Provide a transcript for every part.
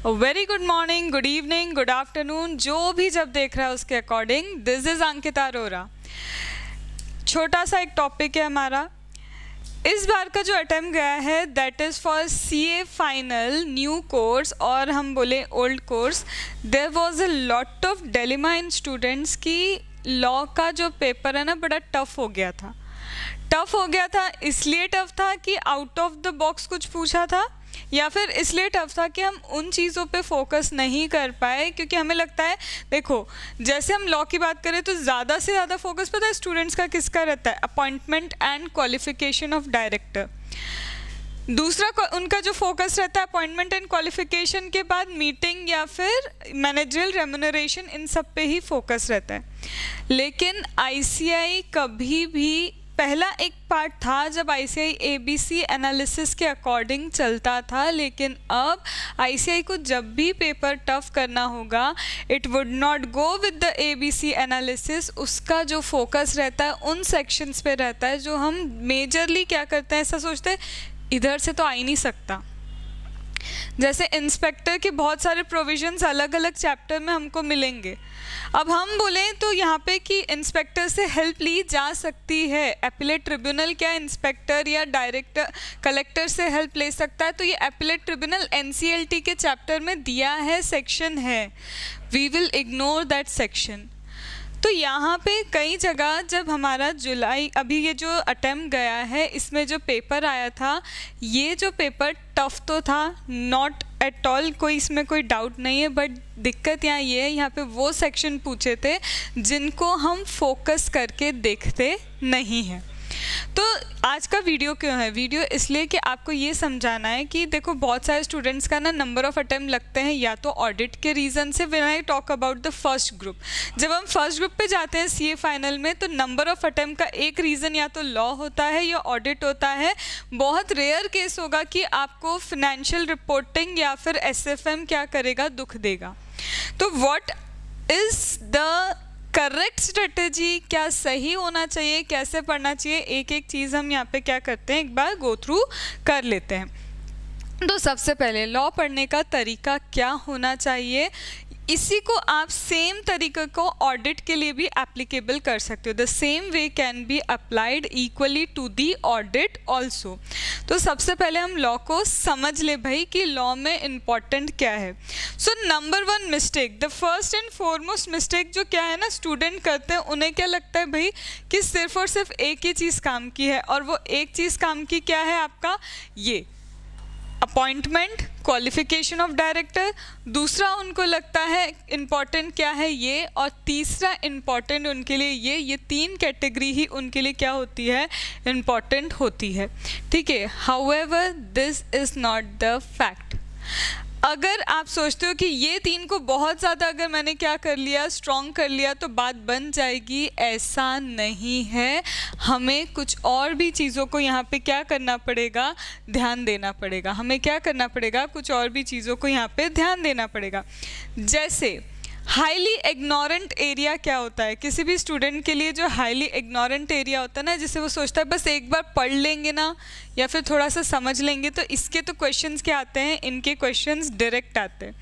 Very good morning, good evening, good afternoon, जो भी जब देख रहा है उसके according. This is Ankita Arora. छोटा सा एक टॉपिक है हमारा। इस बार का जो अटेम्प्ट गया है that is for CA final new course, और हम बोले old course. There was a lot of dilemma in students की लॉ का जो पेपर है ना बड़ा टफ हो गया था। टफ हो गया था इसलिए टफ था कि आउट ऑफ द बॉक्स कुछ पूछा था, या फिर इसलिए टफ था कि हम उन चीज़ों पे फोकस नहीं कर पाए, क्योंकि हमें लगता है, देखो जैसे हम लॉ की बात करें तो ज़्यादा से ज़्यादा फोकस पता है स्टूडेंट्स का किसका रहता है, appointment and qualification of director. दूसरा उनका जो फोकस रहता है अपॉइंटमेंट एंड क्वालिफिकेशन के बाद मीटिंग या फिर मैनेजरियल रेम्यूनरेशन, इन सब पे ही फोकस रहता है। लेकिन ICI कभी भी पहला एक पार्ट था जब ICI ABC एनालिसिस के अकॉर्डिंग चलता था, लेकिन अब ICI को जब भी पेपर टफ करना होगा it would not go with the ABC analysis. उसका जो फोकस रहता है उन सेक्शंस पे रहता है जो हम मेजरली क्या करते हैं, ऐसा सोचते हैं इधर से तो आ ही नहीं सकता। जैसे इंस्पेक्टर के बहुत सारे प्रोविजंस अलग अलग चैप्टर में हमको मिलेंगे। अब हम बोलें तो यहाँ पे कि इंस्पेक्टर से हेल्प ली जा सकती है, एपिलेट ट्रिब्यूनल क्या इंस्पेक्टर या डायरेक्टर कलेक्टर से हेल्प ले सकता है, तो ये एपिलेट ट्रिब्यूनल NCLT के चैप्टर में दिया है, सेक्शन है। We will ignore that section. तो यहाँ पे कई जगह जब हमारा जुलाई अभी ये जो अटेम्प्ट गया है इसमें जो पेपर आया था, ये जो पेपर टफ तो था, नॉट एट ऑल, कोई इसमें कोई डाउट नहीं है, बट दिक्कत यहाँ ये है यहाँ पे वो सेक्शन पूछे थे जिनको हम फोकस करके देखते नहीं हैं। तो आज का वीडियो क्यों है? वीडियो इसलिए कि आपको ये समझाना है कि देखो बहुत सारे स्टूडेंट्स का ना नंबर ऑफ अटेम्प्ट लगते हैं या तो ऑडिट के रीज़न से। When I talk about the first group, जब हम फर्स्ट ग्रुप पे जाते हैं CA फाइनल में, तो नंबर ऑफ अटेम्प्ट का एक रीज़न या तो लॉ होता है या ऑडिट होता है। बहुत रेयर केस होगा कि आपको फिनेंशियल रिपोर्टिंग या फिर SFM क्या करेगा, दुख देगा। तो what is the correct strategy, क्या सही होना चाहिए, कैसे पढ़ना चाहिए, एक एक चीज़ हम यहाँ पे क्या करते हैं एक बार गो थ्रू कर लेते हैं। तो सबसे पहले लॉ पढ़ने का तरीका क्या होना चाहिए, इसी को आप सेम तरीके को ऑडिट के लिए भी एप्लीकेबल कर सकते हो। The same way can be applied equally to the audit also. तो सबसे पहले हम लॉ को समझ ले भाई कि लॉ में इम्पॉर्टेंट क्या है। So number 1 mistake, the first and foremost mistake जो क्या है ना स्टूडेंट करते हैं, उन्हें क्या लगता है भाई कि सिर्फ और सिर्फ एक ही चीज़ काम की है, और वो एक चीज़ काम की क्या है आपका, ये अपॉइंटमेंट क्वालिफिकेशन ऑफ डायरेक्टर। दूसरा उनको लगता है इम्पॉर्टेंट क्या है ये, और तीसरा इम्पॉर्टेंट उनके लिए ये तीन कैटेगरी ही उनके लिए क्या होती है, इम्पॉर्टेंट होती है। ठीक है, however this is not the fact. अगर आप सोचते हो कि ये तीन को बहुत ज़्यादा अगर मैंने क्या कर लिया, स्ट्रॉन्ग कर लिया तो बात बन जाएगी, ऐसा नहीं है। हमें कुछ और भी चीज़ों को यहाँ पे क्या करना पड़ेगा, ध्यान देना पड़ेगा। हमें क्या करना पड़ेगा, कुछ और भी चीज़ों को यहाँ पे ध्यान देना पड़ेगा। जैसे हाईली इग्नोरेंट एरिया क्या होता है, किसी भी स्टूडेंट के लिए जो हाईली इग्नोरेंट एरिया होता है ना, जिसे वो सोचता है बस एक बार पढ़ लेंगे ना या फिर थोड़ा सा समझ लेंगे तो इसके तो क्वेश्चंस क्या आते हैं, इनके क्वेश्चंस डायरेक्ट आते हैं,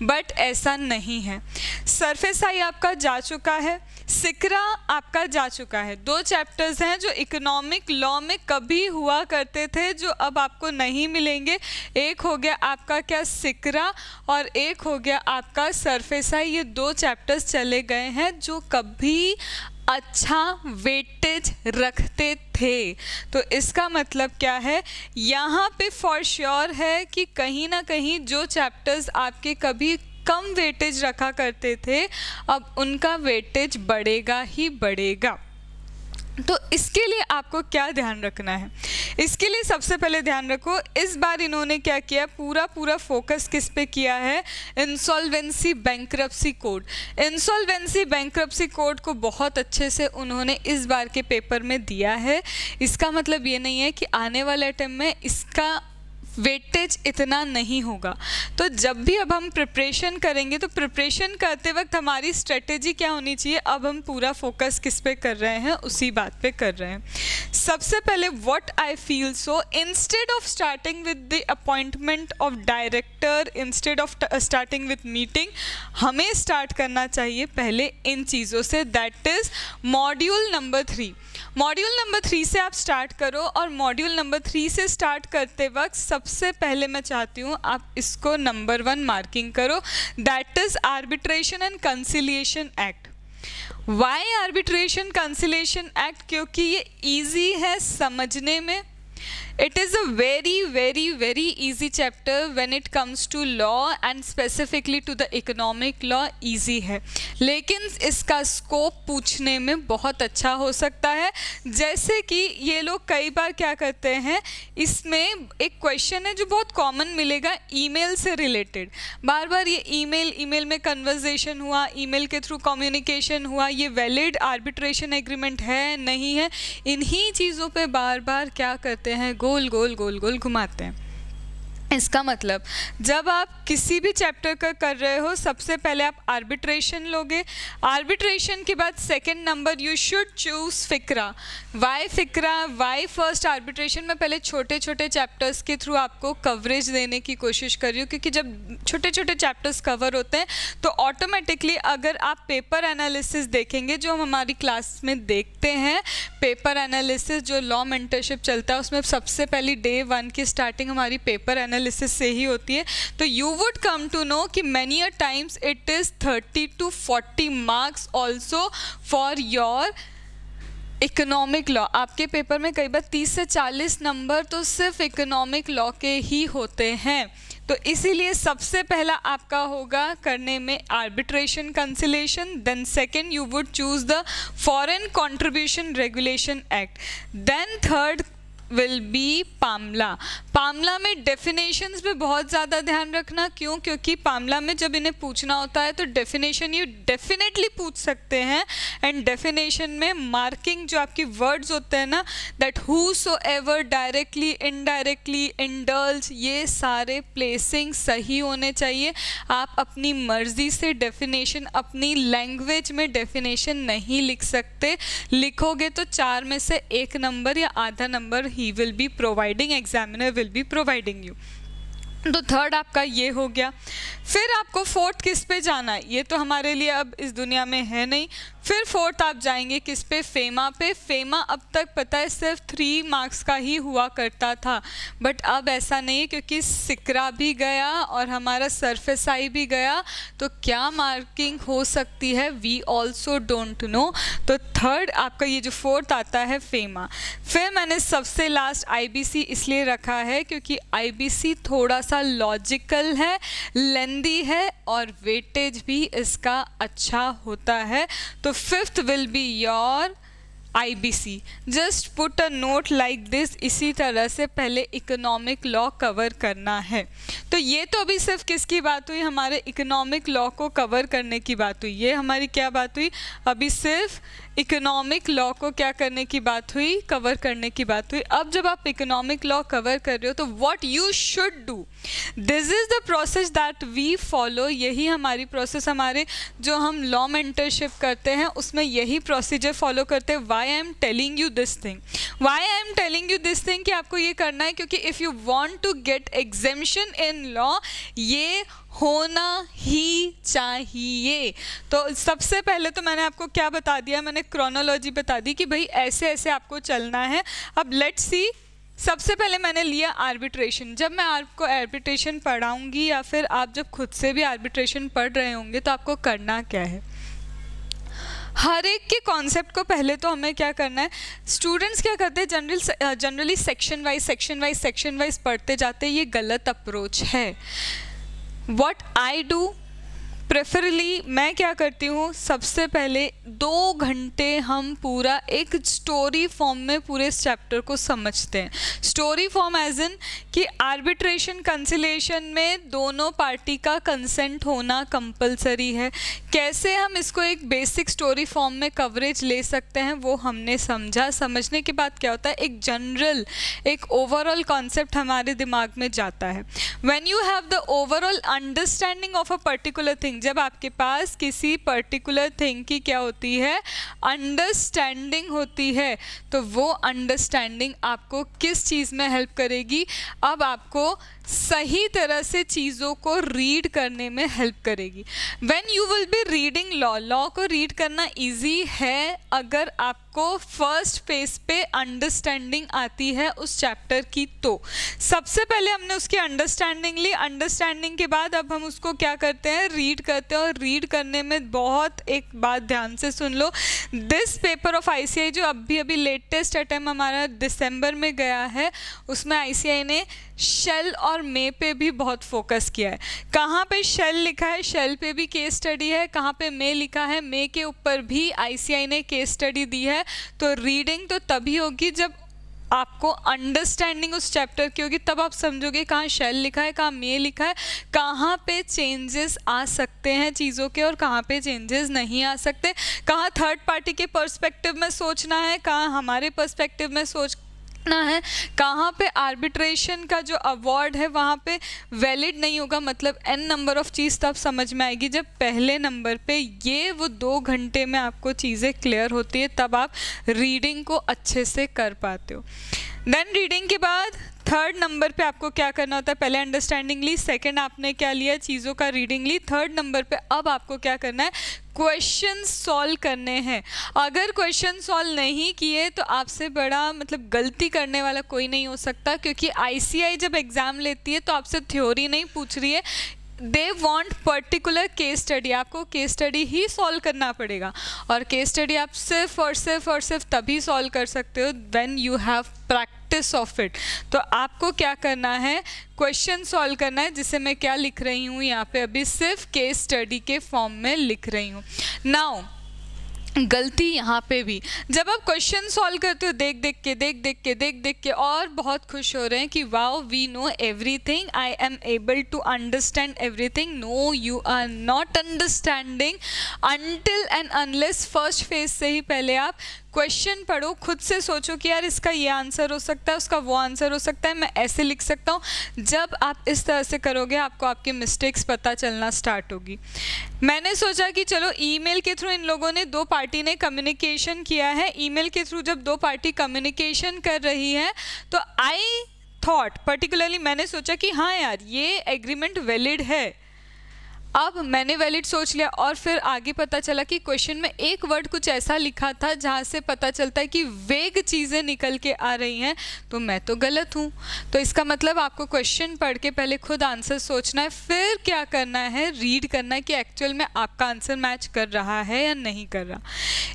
बट ऐसा नहीं है। सरफेस आई आपका जा चुका है, सिकरा आपका जा चुका है। 2 चैप्टर्स हैं जो इकोनॉमिक लॉ में कभी हुआ करते थे जो अब आपको नहीं मिलेंगे। एक हो गया आपका क्या, सिकरा, और एक हो गया आपका सरफेस आई। ये 2 चैप्टर्स चले गए हैं जो कभी अच्छा वेटेज रखते थे। तो इसका मतलब क्या है, यहाँ पे फॉर श्योर है कि कहीं ना कहीं जो चैप्टर्स आपके कभी कम वेटेज रखा करते थे अब उनका वेटेज बढ़ेगा ही बढ़ेगा। तो इसके लिए आपको क्या ध्यान रखना है, इसके लिए सबसे पहले ध्यान रखो इस बार इन्होंने क्या किया, पूरा फोकस किस पे किया है, insolvency bankruptcy code. Insolvency bankruptcy code को बहुत अच्छे से उन्होंने इस बार के पेपर में दिया है। इसका मतलब ये नहीं है कि आने वाले अटेम्प्ट में इसका वेटेज इतना नहीं होगा। तो जब भी अब हम प्रिपरेशन करेंगे तो प्रिपरेशन करते वक्त हमारी स्ट्रेटेजी क्या होनी चाहिए, अब हम पूरा फोकस किस पे कर रहे हैं, उसी बात पे कर रहे हैं। सबसे पहले what I feel so, instead of starting with the appointment of director, instead of starting with meeting, हमें स्टार्ट करना चाहिए पहले इन चीज़ों से, that is module number 3। Module number 3 से आप स्टार्ट करो, और मॉड्यूल नंबर 3 से स्टार्ट करते वक्त सबसे पहले मैं चाहती हूँ आप इसको नंबर 1 मार्किंग करो, that is arbitration and conciliation act. Why arbitration conciliation act? क्योंकि ये ईजी है समझने में। It is a very easy chapter when it comes to law and specifically to the economic law, easy है, लेकिन इसका scope पूछने में बहुत अच्छा हो सकता है। जैसे कि ये लोग कई बार क्या करते हैं, इसमें एक क्वेश्चन है जो बहुत कॉमन मिलेगा ईमेल से रिलेटेड, बार बार ये ईमेल में कन्वर्सेशन हुआ, ईमेल के थ्रू कम्युनिकेशन हुआ, ये वैलिड आर्बिट्रेशन एग्रीमेंट है नहीं है, इन्हीं चीज़ों पे बार बार क्या करते हैं, गोल गोल घुमाते हैं। इसका मतलब जब आप किसी भी चैप्टर का कर रहे हो, सबसे पहले आप आर्बिट्रेशन लोगे, आर्बिट्रेशन के बाद second number you should choose FCRA. Why FCRA, why first arbitration? मैं पहले छोटे छोटे चैप्टर्स के थ्रू आपको कवरेज देने की कोशिश कर रही हूँ, क्योंकि जब छोटे छोटे चैप्टर्स कवर होते हैं तो ऑटोमेटिकली अगर आप पेपर एनालिसिस देखेंगे, जो हम हमारी क्लास में देखते हैं, पेपर एनालिसिस जो लॉ मेंटरशिप चलता है उसमें सबसे पहली डे 1 की स्टार्टिंग हमारी पेपर एनालिसिस से ही होती है, तो you would come to know कि many a times it is 30 to 40 marks also for your economic law. आपके पेपर में कई बार 30 से 40 नंबर तो सिर्फ इकोनॉमिक लॉ के ही होते हैं। तो इसीलिए सबसे पहला आपका होगा करने में arbitration conciliation, then second you would choose the foreign contribution regulation act, then third will be PMLA. PMLA में डेफिनेशंस पे बहुत ज़्यादा ध्यान रखना। क्यों? क्योंकि पामला में जब इन्हें पूछना होता है तो डेफिनेशन ये डेफिनेटली पूछ सकते हैं, एंड डेफिनेशन में मार्किंग जो आपकी वर्ड्स होते हैं ना, that who so ever, directly, indirectly, indulge, ये सारे प्लेसिंग सही होने चाहिए। आप अपनी मर्जी से डेफिनेशन अपनी लैंग्वेज में डेफिनेशन नहीं लिख सकते, लिखोगे तो 4 में से 1 नंबर या आधा number he will be providing, examiner will be providing you। तो थर्ड आपका ये हो गया। फिर आपको फोर्थ किस पे जाना है, ये तो हमारे लिए अब इस दुनिया में है नहीं। फिर फोर्थ आप जाएंगे किस पे, फेमा पे। फेमा अब तक पता है सिर्फ 3 मार्क्स का ही हुआ करता था, बट अब ऐसा नहीं है, क्योंकि सिकरा भी गया और हमारा सरफेस आई भी गया, तो क्या मार्किंग हो सकती है वी ऑल्सो डोंट नो। तो थर्ड आपका ये जो फोर्थ आता है फेमा। फिर मैंने सबसे लास्ट IBC इसलिए रखा है क्योंकि IBC थोड़ा सा लॉजिकल है, लेंदी है, और वेटेज भी इसका अच्छा होता है। तो fifth will be your IBC। Just put a note like this, इसी तरह से पहले इकोनॉमिक लॉ कवर करना है। तो ये तो अभी सिर्फ किसकी बात हुई, हमारे इकोनॉमिक लॉ को कवर करने की बात हुई। ये हमारी क्या बात हुई, अभी सिर्फ इकोनॉमिक लॉ को क्या करने की बात हुई, कवर करने की बात हुई। अब जब आप इकोनॉमिक लॉ कवर कर रहे हो तो what you should do, this is the process that we follow. यही हमारी प्रोसेस, हमारे जो हम लॉ मेंटरशिप करते हैं उसमें यही प्रोसीजर फॉलो करते हैं। Why I am telling you this thing, why I am telling you this thing कि आपको ये करना है, क्योंकि if you want to get exemption in law, ये होना ही चाहिए। तो सबसे पहले तो मैंने आपको क्या बता दिया, मैंने क्रोनोलॉजी बता दी कि भाई ऐसे ऐसे आपको चलना है। अब लेट्स सी, सबसे पहले मैंने लिया आर्बिट्रेशन। जब मैं आपको आर्बिट्रेशन पढ़ाऊंगी या फिर आप जब खुद से भी आर्बिट्रेशन पढ़ रहे होंगे तो आपको करना क्या है, हर एक के कॉन्सेप्ट को पहले तो हमें क्या करना है, स्टूडेंट्स क्या करते हैं जनरली सेक्शन वाइज पढ़ते जाते हैं। ये गलत अप्रोच है। What I do, प्रेफरली मैं क्या करती हूँ, सबसे पहले 2 घंटे हम पूरा एक स्टोरी फॉर्म में पूरे इस चैप्टर को समझते हैं। स्टोरी फॉर्म एज इन कि आर्बिट्रेशन कंसिलिएशन में दोनों पार्टी का कंसेंट होना कंपलसरी है। कैसे हम इसको एक बेसिक स्टोरी फॉर्म में कवरेज ले सकते हैं वो हमने समझा। समझने के बाद क्या होता है, एक जनरल, एक ओवरऑल कॉन्सेप्ट हमारे दिमाग में जाता है। When you have the overall understanding of a particular thing, जब आपके पास किसी पर्टिकुलर थिंग की क्या होती है, अंडरस्टैंडिंग होती है, तो वो अंडरस्टैंडिंग आपको किस चीज़ में हेल्प करेगी, अब आपको सही तरह से चीज़ों को रीड करने में हेल्प करेगी। When you will be reading law, law को रीड करना इजी है अगर आपको फर्स्ट फेज पे अंडरस्टैंडिंग आती है उस चैप्टर की। तो सबसे पहले हमने उसकी अंडरस्टैंडिंग ली, अंडरस्टैंडिंग के बाद अब हम उसको क्या करते हैं, रीड करते हैं। और रीड करने में बहुत एक बात ध्यान से सुन लो, दिस पेपर ऑफ ICI जो अभी लेटेस्ट अटेम्प्ट हमारा दिसंबर में गया है, उसमें ICI ने शेल और मे पे भी बहुत फोकस किया है। कहाँ पे शेल लिखा है, शेल पे भी केस स्टडी है, कहाँ पे मे लिखा है, मे के ऊपर भी ICI ने केस स्टडी दी है। तो रीडिंग तो तभी होगी जब आपको अंडरस्टैंडिंग उस चैप्टर की होगी, तब आप समझोगे कहाँ शेल लिखा है, कहाँ मे लिखा है, कहाँ पे चेंजेस आ सकते हैं चीज़ों के और कहाँ पे चेंजेस नहीं आ सकते, कहाँ थर्ड पार्टी के पर्सपेक्टिव में सोचना है, कहाँ हमारे पर्सपेक्टिव में सोचना है, कहाँ पे आर्बिट्रेशन का जो अवार्ड है वहाँ पे वैलिड नहीं होगा। मतलब n नंबर ऑफ चीज़ तब समझ में आएगी जब पहले नंबर पे ये वो 2 घंटे में आपको चीज़ें क्लियर होती है, तब आप रीडिंग को अच्छे से कर पाते हो। देन रीडिंग के बाद थर्ड नंबर पे आपको क्या करना होता है, पहले अंडरस्टैंडिंग ली, सेकंड आपने क्या लिया, चीज़ों का रीडिंग ली, थर्ड नंबर पे अब आपको क्या करना है, क्वेश्चन सॉल्व करने हैं। अगर क्वेश्चन सॉल्व नहीं किए तो आपसे बड़ा मतलब गलती करने वाला कोई नहीं हो सकता, क्योंकि ICI जब एग्ज़ाम लेती है तो आपसे थ्योरी नहीं पूछ रही है, they want particular case study. आपको केस स्टडी ही सॉल्व करना पड़ेगा और केस स्टडी आप सिर्फ और सिर्फ तभी सॉल्व कर सकते हो when you have practice of it. तो आपको क्या करना है, क्वेश्चन सॉल्व करना है, जिसे मैं क्या लिख रही हूँ यहाँ पे अभी सिर्फ केस स्टडी के फॉर्म में लिख रही हूँ। नाउ गलती यहाँ पे भी, जब आप क्वेश्चन सॉल्व करते हो देख देख के और बहुत खुश हो रहे हैं कि wow we know everything, I am able to understand everything. No, you are not understanding until and unless first phase से ही पहले आप क्वेश्चन पढ़ो, खुद से सोचो कि यार इसका ये आंसर हो सकता है, उसका वो आंसर हो सकता है, मैं ऐसे लिख सकता हूँ। जब आप इस तरह से करोगे आपको आपके मिस्टेक्स पता चलना स्टार्ट होगी। मैंने सोचा कि चलो ईमेल के थ्रू इन लोगों ने, 2 पार्टी ने कम्युनिकेशन किया है, ईमेल के थ्रू जब 2 पार्टी कम्युनिकेशन कर रही है तो आई थॉट पर्टिकुलरली मैंने सोचा कि हाँ यार ये एग्रीमेंट वैलिड है। अब मैंने वैलिड सोच लिया और फिर आगे पता चला कि क्वेश्चन में एक वर्ड कुछ ऐसा लिखा था जहाँ से पता चलता है कि वेग चीज़ें निकल के आ रही हैं, तो मैं तो गलत हूँ। तो इसका मतलब आपको क्वेश्चन पढ़ के पहले खुद आंसर सोचना है, फिर क्या करना है, रीड करना है कि एक्चुअल में आपका आंसर मैच कर रहा है या नहीं कर रहा।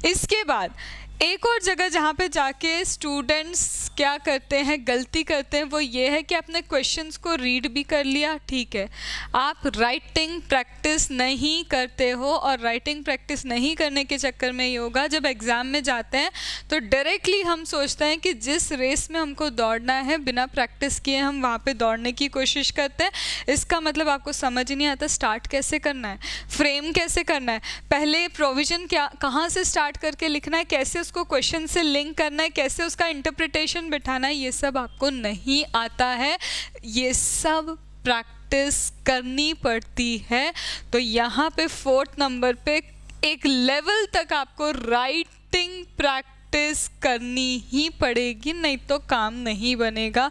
इसके बाद एक और जगह जहाँ पे जाके स्टूडेंट्स क्या करते हैं, गलती करते हैं, वो ये है कि आपने क्वेश्चंस को रीड भी कर लिया, ठीक है, आप राइटिंग प्रैक्टिस नहीं करते हो और राइटिंग प्रैक्टिस नहीं करने के चक्कर में ये होगा जब एग्ज़ाम में जाते हैं तो डायरेक्टली हम सोचते हैं कि जिस रेस में हमको दौड़ना है बिना प्रैक्टिस किए हम वहाँ पे दौड़ने की कोशिश करते हैं। इसका मतलब आपको समझ नहीं आता स्टार्ट कैसे करना है, फ्रेम कैसे करना है, पहले प्रोविज़न क्या कहाँ से स्टार्ट करके लिखना है, कैसे उसको क्वेश्चन से लिंक करना है, कैसे उसका इंटरप्रिटेशन बिठाना है, ये सब आपको नहीं आता है, ये सब प्रैक्टिस करनी पड़ती है। तो यहाँ पे 4th नंबर पे एक लेवल तक आपको राइटिंग प्रैक्टिस करनी ही पड़ेगी, नहीं तो काम नहीं बनेगा।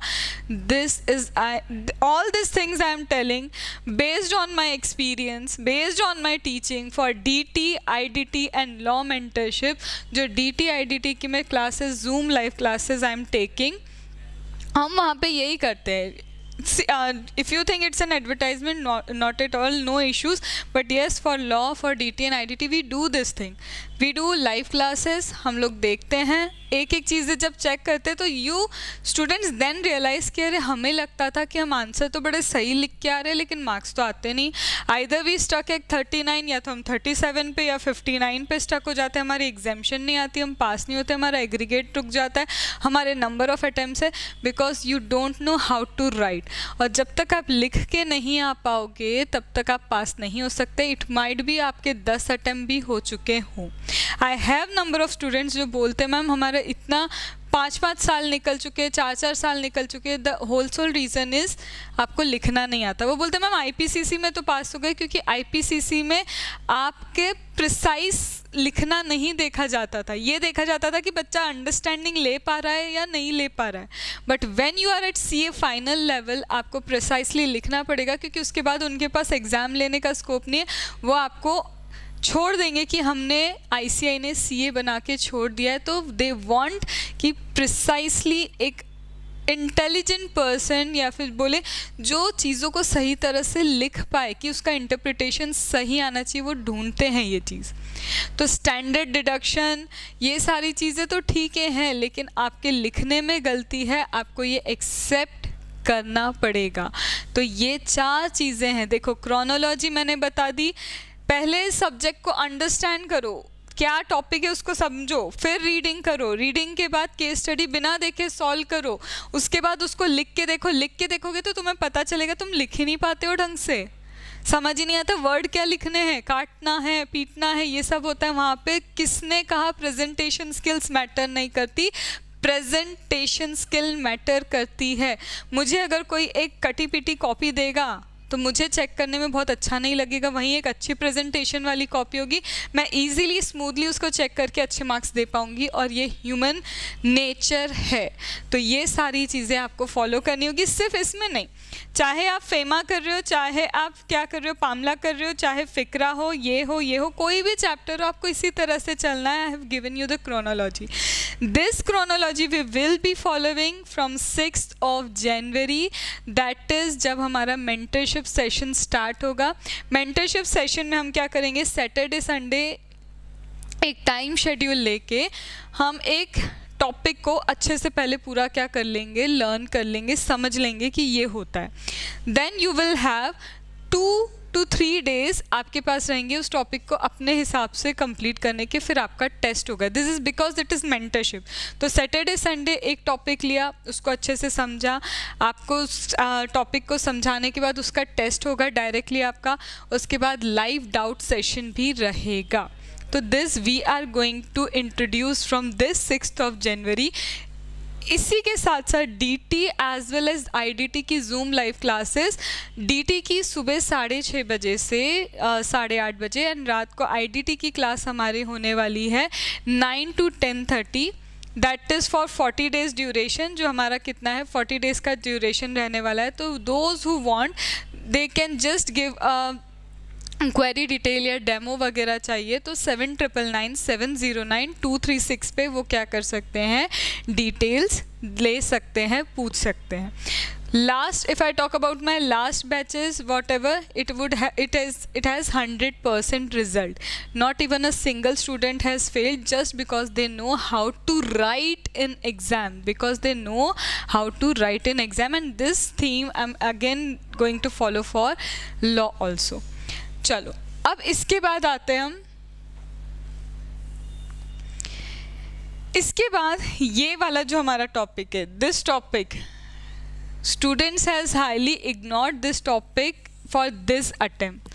This is all these things I am telling based on my experience, based on my teaching for DT, IDT and law mentorship। जो DT, IDT की मैं classes, Zoom live classes I am taking, हम वहाँ पे यही करते हैं, if you think it's an advertisement, not at all, no issues. But yes, for law, for DT and IDT, we do this thing. We do live classes. हम लोग देखते हैं, एक एक चीज़ें जब चेक करते हैं तो यू स्टूडेंट्स देन रियलाइज़ कि अरे हमें लगता था कि हम आंसर तो बड़े सही लिख के आ रहे हैं लेकिन मार्क्स तो आते नहीं. आइदर वी स्टक एक 39, या तो हम 37 पे या 59 पे स्टक हो जाते हैं, हमारी एग्जाम्शन नहीं आती, हम पास नहीं होते, हमारा एग्रीगेट रुक जाता है, हमारे नंबर ऑफ अटैम्प्ट्स है, because you don't know how to write. और जब तक आप लिख के नहीं आ पाओगे तब तक आप पास नहीं हो सकते. इट माइट भी आपके 10 अटैम्प्ट भी हो चुके हों. I have number of students जो बोलते हैं मैम हमारा इतना 5-5 साल निकल चुके, 4-4 साल निकल चुके, the whole sole reason is आपको लिखना नहीं आता. वो बोलते हैं मैम IPCC में तो पास हो गए, क्योंकि IPCC में आपके प्रिसाइज लिखना नहीं देखा जाता था, ये देखा जाता था कि बच्चा अंडरस्टैंडिंग ले पा रहा है या नहीं ले पा रहा है. But when you are at CA final level आपको प्रिसाइसली लिखना पड़ेगा, क्योंकि उसके बाद उनके पास एग्ज़ाम लेने का स्कोप नहीं है. वो आपको छोड़ देंगे कि हमने ICI ने CA बना के छोड़ दिया है. तो दे वांट कि प्रिसाइसली एक इंटेलिजेंट पर्सन, या फिर बोले जो चीज़ों को सही तरह से लिख पाए, कि उसका इंटरप्रिटेशन सही आना चाहिए, वो ढूंढते हैं ये चीज़. तो स्टैंडर्ड डिडक्शन ये सारी चीज़ें तो ठीक हैं, लेकिन आपके लिखने में गलती है, आपको ये एक्सेप्ट करना पड़ेगा. तो ये 4 चीज़ें हैं. देखो क्रोनोलॉजी मैंने बता दी, पहले सब्जेक्ट को अंडरस्टैंड करो, क्या टॉपिक है उसको समझो, फिर रीडिंग करो, रीडिंग के बाद केस स्टडी बिना देखे सॉल्व करो, उसके बाद उसको लिख के देखो. लिख के देखोगे तो तुम्हें पता चलेगा तुम लिख ही नहीं पाते हो ढंग से, समझ ही नहीं आता वर्ड क्या लिखने हैं, काटना है, पीटना है, ये सब होता है वहाँ पे. किसने कहा प्रेजेंटेशन स्किल्स मैटर नहीं करती? प्रेजेंटेशन स्किल मैटर करती है. मुझे अगर कोई एक कटी पिटी कॉपी देगा तो मुझे चेक करने में बहुत अच्छा नहीं लगेगा, वहीं एक अच्छी प्रेजेंटेशन वाली कॉपी होगी, मैं इजीली स्मूथली उसको चेक करके अच्छे मार्क्स दे पाऊंगी. और ये ह्यूमन नेचर है. तो ये सारी चीज़ें आपको फॉलो करनी होगी, सिर्फ इसमें नहीं. चाहे आप फेमा कर रहे हो, चाहे आप क्या कर रहे हो, पामला कर रहे हो, चाहे फिक्रा हो, ये हो, कोई भी चैप्टर हो, आपको इसी तरह से चलना है. I have given you the chronology. This chronology we will be following from 6th of January, that is जब हमारा मेंटरशिप सेशन स्टार्ट होगा. मेंटरशिप सेशन में हम क्या करेंगे, सैटरडे संडे एक टाइम शेड्यूल लेके हम एक टॉपिक को अच्छे से पहले पूरा क्या कर लेंगे, लर्न कर लेंगे, समझ लेंगे कि ये होता है. Then you will have 2 to 3 days आपके पास रहेंगे उस टॉपिक को अपने हिसाब से कंप्लीट करने के, फिर आपका टेस्ट होगा. This is because it is mentorship. तो सैटरडे संडे एक टॉपिक लिया, उसको अच्छे से समझा, आपको उस टॉपिक को समझाने के बाद उसका टेस्ट होगा डायरेक्टली आपका, उसके बाद लाइव डाउट सेशन भी रहेगा. तो this we are going to introduce from this 6th of January. इसी के साथ साथ DT as well as IDT की जूम लाइव क्लासेस, DT की सुबह 6:30 बजे से 8:30 बजे, एंड रात को IDT की क्लास हमारी होने वाली है 9 to 10:30. That is for 40 days duration. जो हमारा कितना है 40 days का ड्यूरेशन रहने वाला है. तो those who want they can just give query detail या डेमो वगैरह चाहिए तो 7999709236 पे वो क्या कर सकते हैं, डिटेल्स ले सकते हैं, पूछ सकते हैं. Last, if I talk about my last batches, whatever, it has 100% result. Not even a single student has failed just because they know how to write in exam. Because they know how to write in exam, and this theme I'm again going to follow for law also. चलो अब इसके बाद आते हैं हम, इसके बाद ये वाला जो हमारा टॉपिक है, this topic students has highly ignored this topic for this attempt.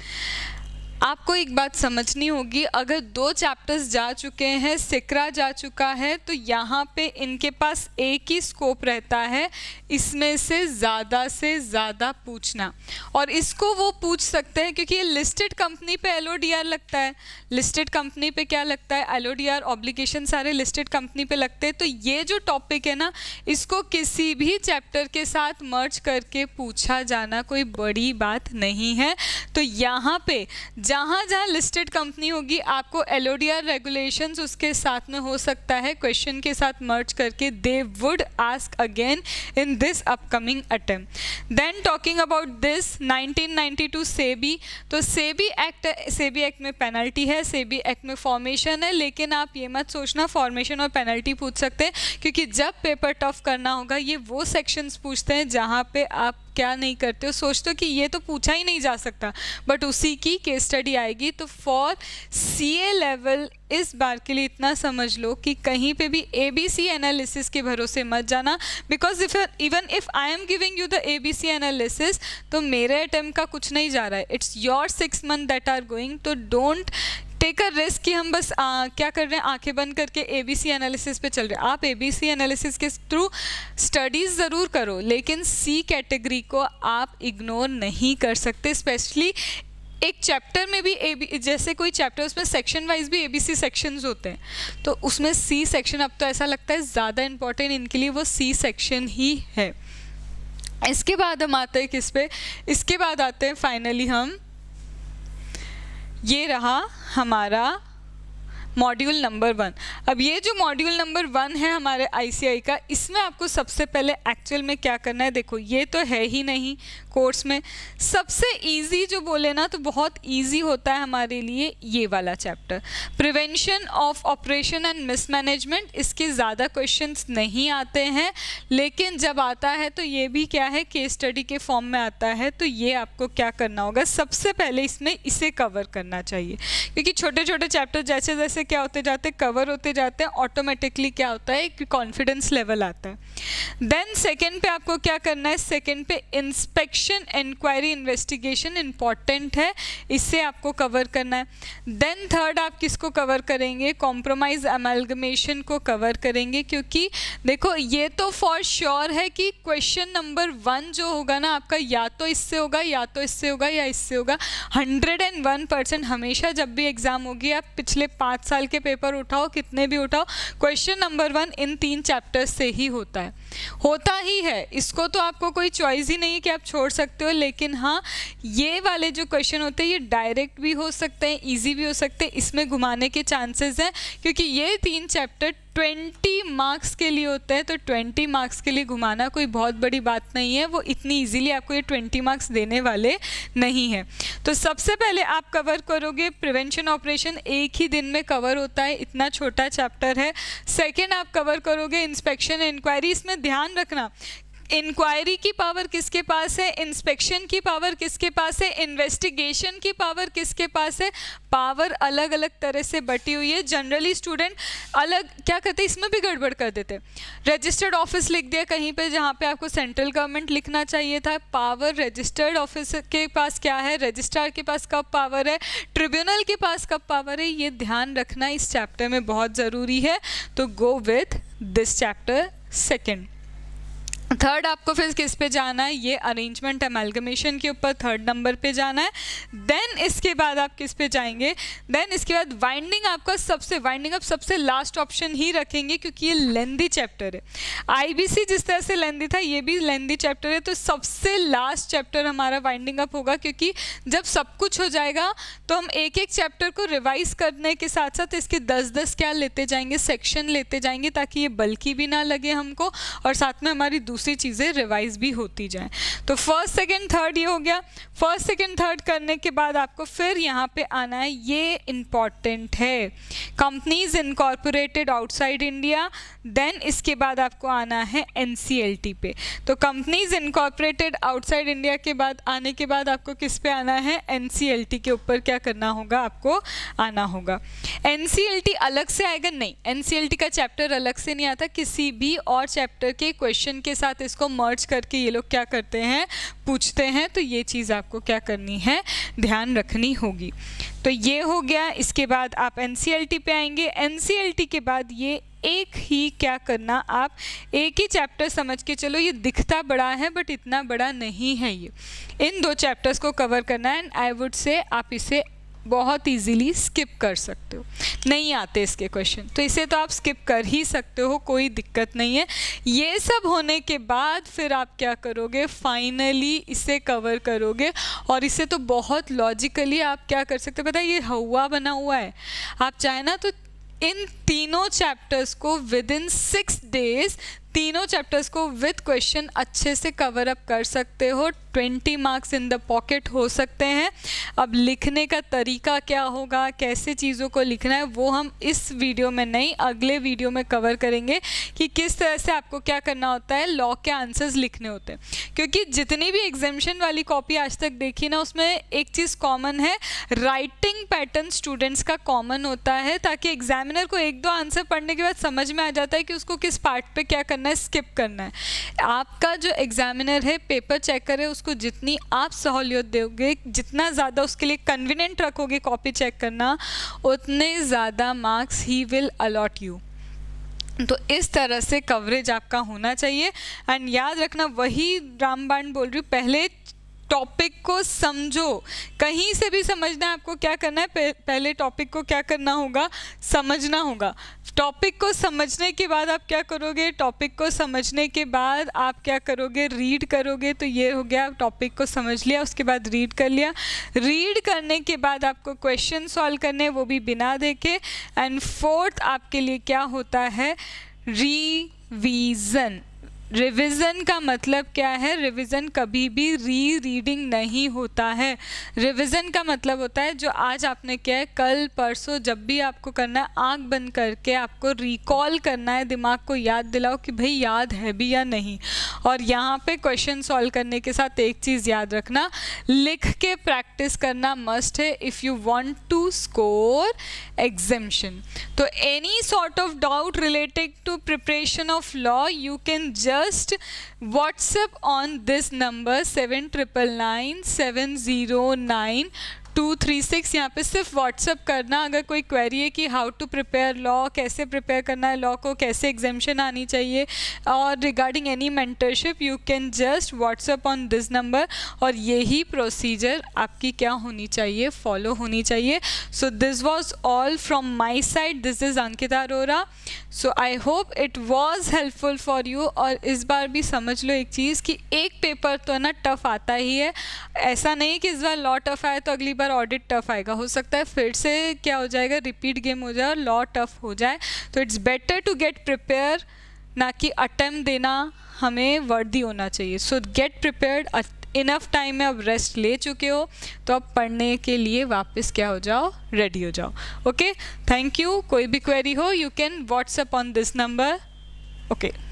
आपको एक बात समझनी होगी, अगर 2 चैप्टर्स जा चुके हैं, सिकरा जा चुका है, तो यहाँ पे इनके पास एक ही स्कोप रहता है, इसमें से ज़्यादा पूछना. और इसको वो पूछ सकते हैं क्योंकि ये लिस्टेड कंपनी पे LODR लगता है. लिस्टेड कंपनी पे क्या लगता है, LODR, ऑब्लिगेशन सारे लिस्टेड कंपनी पे लगते हैं. तो ये जो टॉपिक है ना, इसको किसी भी चैप्टर के साथ मर्ज करके पूछा जाना कोई बड़ी बात नहीं है. तो यहाँ पे जहाँ जहाँ लिस्टेड कंपनी होगी आपको LODR रेगुलेशंस उसके साथ में हो सकता है क्वेश्चन के साथ मर्ज करके they would ask again in this upcoming attempt. Then talking about this 1992 SEBI, तो सेबी एक्ट में पेनल्टी है, सेबी एक्ट में फॉर्मेशन है, लेकिन आप ये मत सोचना फॉर्मेशन और पेनल्टी पूछ सकते हैं, क्योंकि जब पेपर टफ करना होगा ये वो सेक्शंस पूछते हैं जहाँ पे आप क्या नहीं करते हो, सोचते हो कि ये तो पूछा ही नहीं जा सकता, बट उसी की केस स्टडी आएगी। तो फॉर CA लेवल इस बार के लिए इतना समझ लो कि कहीं पे भी ABC एनालिसिस के भरोसे मत जाना, because even if I am giving you the ABC analysis तो मेरे अटेम्प्ट का कुछ नहीं जा रहा है, it's your 6 months that are going. तो डोंट टेक अ रिस्क कि हम बस क्या कर रहे हैं, आंखें बंद करके ABC एनालिसिस पे चल रहे हैं। आप ABC एनालिसिस के थ्रू स्टडीज़ ज़रूर करो, लेकिन C कैटेगरी को आप इग्नोर नहीं कर सकते। स्पेशली एक चैप्टर में भी जैसे कोई चैप्टर उसमें सेक्शन वाइज भी ABC सेक्शंस होते हैं, तो उसमें C सेक्शन अब तो ऐसा लगता है ज़्यादा इम्पोर्टेंट इनके लिए वो C सेक्शन ही है। इसके बाद हम आते हैं किस पे, इसके बाद आते हैं फाइनली हम, ये रहा हमारा मॉड्यूल नंबर 1। अब ये जो मॉड्यूल नंबर 1 है हमारे ICI का, इसमें आपको सबसे पहले एक्चुअल में क्या करना है, देखो ये तो है ही नहीं कोर्स में, सबसे इजी जो बोले ना तो बहुत इजी होता है हमारे लिए ये वाला chapter, prevention of operation and mismanagement. इसके ज़्यादा क्वेश्चंस नहीं आते हैं, लेकिन जब आता है तो ये भी क्या है, केस स्टडी के फॉर्म में आता है। तो ये आपको क्या करना होगा, सबसे पहले इसमें इसे कवर करना चाहिए, क्योंकि छोटे छोटे चैप्टर जैसे जैसे क्या होते जाते हैं, कवर होते जाते हैं, ऑटोमेटिकली क्या होता है, एक कॉन्फिडेंस लेवल आता है। देन सेकंड पे आपको क्या करना है, सेकंड पे इंस्पेक्शन इंक्वायरी इन्वेस्टिगेशन इंपॉर्टेंट है, इससे आपको कवर करना है। देन थर्ड आप किसको कवर करेंगे, कॉम्प्रोमाइज अमेलगमेशन को कवर करेंगे, क्योंकि देखो ये तो फॉर श्योर है कि क्वेश्चन नंबर 1 जो होगा ना आपका, या तो इससे होगा या तो इससे होगा या इससे होगा। 101% हमेशा जब भी एग्जाम होगी आप पिछले 5 साल के पेपर उठाओ, कितने भी उठाओ, क्वेश्चन नंबर 1 इन 3 चैप्टर्स से ही होता ही है। इसको तो आपको कोई चॉइस ही नहीं है कि आप छोड़ सकते हो, लेकिन हाँ ये वाले जो क्वेश्चन होते हैं ये डायरेक्ट भी हो सकते हैं, इजी भी हो सकते हैं, इसमें घुमाने के चांसेस हैं, क्योंकि ये 3 चैप्टर 20 मार्क्स के लिए होते हैं। तो 20 मार्क्स के लिए घुमाना कोई बहुत बड़ी बात नहीं है, वो इतनी इजीली आपको ये 20 मार्क्स देने वाले नहीं है। तो सबसे पहले आप कवर करोगे प्रिवेंशन ऑपरेशन, एक ही दिन में कवर होता है, इतना छोटा चैप्टर है। सेकेंड आप कवर करोगे इंस्पेक्शन इंक्वायरी। इसमें ध्यान रखना इंक्वायरी की पावर किसके पास है, इंस्पेक्शन की पावर किसके पास है, इन्वेस्टिगेशन की पावर किसके पास है। पावर अलग अलग तरह से बटी हुई है। जनरली स्टूडेंट अलग क्या करते हैं, इसमें भी गड़बड़ कर देते हैं। रजिस्टर्ड ऑफिस लिख दिया कहीं पे जहाँ पे आपको सेंट्रल गवर्नमेंट लिखना चाहिए था। पावर रजिस्टर्ड ऑफिस के पास क्या है, रजिस्ट्रार के पास कब पावर है, ट्रिब्यूनल के पास कब पावर है, ये ध्यान रखना इस चैप्टर में बहुत ज़रूरी है। तो go with this chapter second. Third आपको फिर किस पे जाना है, ये अरेंजमेंट एमलगमेशन के ऊपर थर्ड नंबर पे जाना है। देन इसके बाद आप किस पे जाएंगे, देन इसके बाद वाइंडिंग आपका वाइंडिंग अप सबसे लास्ट ऑप्शन ही रखेंगे, क्योंकि ये लेंदी चैप्टर है। IBC जिस तरह से लेंदी था ये भी लेंदी चैप्टर है, तो सबसे लास्ट चैप्टर हमारा वाइंडिंग अप होगा, क्योंकि जब सब कुछ हो जाएगा तो हम एक एक चैप्टर को रिवाइज करने के साथ साथ इसके 10-10 क्या लेते जाएंगे, सेक्शन लेते जाएंगे, ताकि ये बल्कि भी ना लगे हमको और साथ में हमारी दूसरी चीज़ें रिवाइज भी होती जाएं। तो फर्स्ट सेकंड थर्ड ये हो गया। फर्स्ट सेकंड थर्ड करने के बाद आपको फिर यहाँ पे आना है, ये इम्पॉर्टेंट है, companies incorporated outside India. Then इसके बाद आपको आना है NCLT पे। तो कंपनीज इनकॉर्पोरेटेड आउटसाइड इंडिया के बाद आने के बाद आपको किस पे आना है, NCLT के ऊपर क्या करना होगा, आपको आना होगा। NCLT अलग से आएगा नहीं, NCLT का चैप्टर अलग से नहीं आता, किसी भी और चैप्टर के क्वेश्चन के साथ इसको मर्ज करके ये लोग क्या करते हैं, पूछते हैं। तो ये चीज़ आपको क्या करनी है, ध्यान रखनी होगी। तो ये हो गया। इसके बाद आप NCLT पे आएंगे। NCLT के बाद ये एक ही क्या करना, आप एक ही चैप्टर समझ के चलो, ये दिखता बड़ा है बट इतना बड़ा नहीं है। ये इन 2 चैप्टर्स को कवर करना है, एंड आई वुड से आप इसे बहुत इजीली स्किप कर सकते हो, नहीं आते इसके क्वेश्चन तो इसे तो आप स्किप कर ही सकते हो, कोई दिक्कत नहीं है। ये सब होने के बाद फिर आप क्या करोगे, फाइनली इसे कवर करोगे और इसे तो बहुत लॉजिकली आप क्या कर सकते हो, पता है ये हवा बना हुआ है, आप चाहे ना तो इन तीनों चैप्टर्स को विद इन 6 days तीनों चैप्टर्स को विद क्वेश्चन अच्छे से कवर अप कर सकते हो, 20 मार्क्स इन द पॉकेट हो सकते हैं। अब लिखने का तरीका क्या होगा, कैसे चीज़ों को लिखना है, वो हम इस वीडियो में नहीं अगले वीडियो में कवर करेंगे कि किस तरह से आपको क्या करना होता है, लॉ के आंसर्स लिखने होते हैं। क्योंकि जितनी भी एग्जामिनेशन वाली कॉपी आज तक देखी ना, उसमें एक चीज़ कॉमन है, राइटिंग पैटर्न स्टूडेंट्स का कॉमन होता है, ताकि एग्जामिनर को 1-2 आंसर पढ़ने के बाद समझ में आ जाता है कि उसको किस पार्ट पे क्या करना है, स्किप करना है। आपका जो एग्जामिनर है पेपर चेक करे, उसको जितनी आप सहूलियत दोगे, जितना ज़्यादा उसके लिए कन्वीनियंट रखोगे कॉपी चेक करना, उतने ज़्यादा marks he will a lot you. तो इस तरह से कवरेज आपका होना चाहिए। एंड याद रखना, वही रामबाण बोल रही हूँ, पहले टॉपिक को समझो, कहीं से भी समझना है आपको, क्या करना है, पहले टॉपिक को क्या करना होगा, समझना होगा। टॉपिक को समझने के बाद आप क्या करोगे, टॉपिक को समझने के बाद आप क्या करोगे, रीड करोगे। तो ये हो गया, टॉपिक को समझ लिया, उसके बाद रीड कर लिया। रीड करने के बाद आपको क्वेश्चन सॉल्व करने, वो भी बिना देखे। एंड फोर्थ आपके लिए क्या होता है, रिवीजन। रिवीजन का मतलब क्या है, रिवीजन कभी भी रीडिंग नहीं होता है। रिवीजन का मतलब होता है जो आज आपने किया है, कल परसों जब भी आपको करना है, आंख बंद करके आपको रिकॉल करना है, दिमाग को याद दिलाओ कि भाई याद है भी या नहीं। और यहाँ पे क्वेश्चन सॉल्व करने के साथ एक चीज़ याद रखना, लिख के प्रैक्टिस करना मस्ट है if you want to score examination. तो any sort of doubt related to preparation of law you can just WhatsApp on this number 7999709236। यहाँ पे सिर्फ व्हाट्सअप करना अगर कोई क्वेरी है कि हाउ टू प्रिपेयर लॉ, कैसे प्रिपेयर करना है लॉ को, कैसे एग्जामिनेशन आनी चाहिए, और regarding any mentorship you can just WhatsApp on this number. और यही प्रोसीजर आपकी क्या होनी चाहिए, फॉलो होनी चाहिए। So this was all from my side, this is Ankita Arora. So I hope it was helpful for you. और इस बार भी समझ लो एक चीज़ कि एक पेपर तो है ना टफ़ आता ही है, ऐसा नहीं कि इस बार लॉ टफ़ आया तो अगली बार ऑडिट टफ़ आएगा, हो सकता है फिर से क्या हो जाएगा, रिपीट गेम हो जाए और लॉ टफ़ हो जाए। तो it's better to get prepare, ना कि अटेम्प्ट देना हमें वर्दी होना चाहिए। So get prepared, enough time में अब रेस्ट ले चुके हो तो अब पढ़ने के लिए वापस क्या हो जाओ, रेडी हो जाओ। Okay, thank you. कोई भी क्वेरी हो you can WhatsApp on this number. Okay.